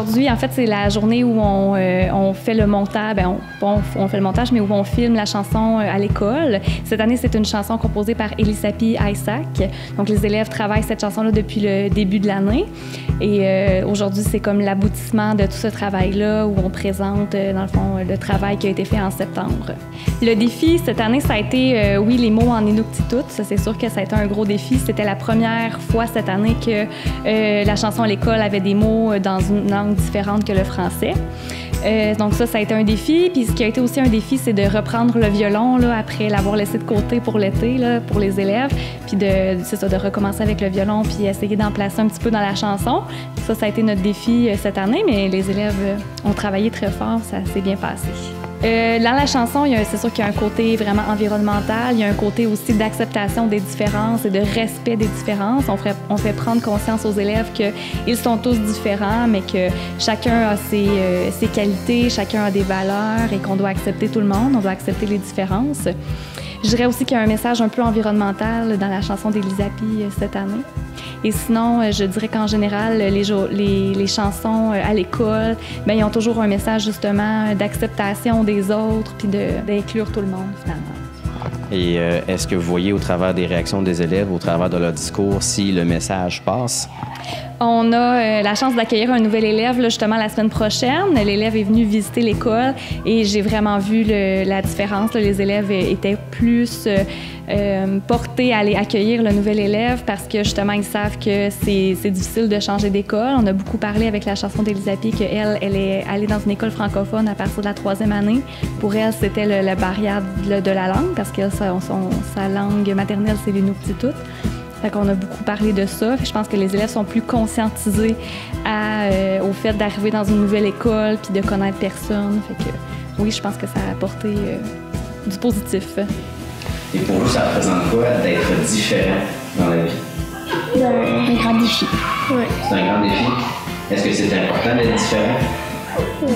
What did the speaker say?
Aujourd'hui, en fait, c'est la journée où on fait le montage, on fait le montage, mais où on filme la chanson à l'école. Cette année, c'est une chanson composée par Elisapi Isaac. Donc, les élèves travaillent cette chanson-là depuis le début de l'année. Et aujourd'hui, c'est comme l'aboutissement de tout ce travail-là où on présente, dans le fond, le travail qui a été fait en septembre. Le défi, cette année, ça a été, oui, les mots en Inuktitut. Ça, c'est sûr que ça a été un gros défi. C'était la première fois cette année que la chanson à l'école avait des mots dans une langue différente que le français. Donc ça a été un défi. Puis ce qui a été aussi un défi, c'est de reprendre le violon là, après l'avoir laissé de côté pour l'été, là, pour les élèves. Puis de recommencer avec le violon puis essayer d'en placer un petit peu dans la chanson. Ça a été notre défi cette année, mais les élèves ont travaillé très fort, ça s'est bien passé. Dans la chanson, c'est sûr qu'il y a un côté vraiment environnemental, il y a un côté aussi d'acceptation des différences et de respect des différences. On fait prendre conscience aux élèves qu'ils sont tous différents, mais que chacun a ses qualités, chacun a des valeurs et qu'on doit accepter tout le monde, on doit accepter les différences. Je dirais aussi qu'il y a un message un peu environnemental dans la chanson d'Elisapi cette année. Et sinon, je dirais qu'en général, les chansons à l'école, bien, ils ont toujours un message justement d'acceptation des autres puis d'inclure tout le monde finalement. Et est-ce que vous voyez au travers des réactions des élèves, au travers de leur discours, si le message passe? On a la chance d'accueillir un nouvel élève là, justement la semaine prochaine. L'élève est venu visiter l'école et j'ai vraiment vu la différence. Là. Les élèves étaient plus portés à aller accueillir le nouvel élève parce que justement ils savent que c'est difficile de changer d'école. On a beaucoup parlé avec la chanson d'Elisapi qu'elle est allée dans une école francophone à partir de la 3e année. Pour elle, c'était la barrière de la langue parce que sa langue maternelle, c'est l'Inuktitut. Fait qu'on a beaucoup parlé de ça. Je pense que les élèves sont plus conscientisés au fait d'arriver dans une nouvelle école puis de connaître personne. Fait que oui, je pense que ça a apporté du positif. Et pour vous, ça représente quoi d'être différent dans la vie? Un grand défi. Ouais. C'est un grand défi. Est-ce que c'est important d'être différent? Oui.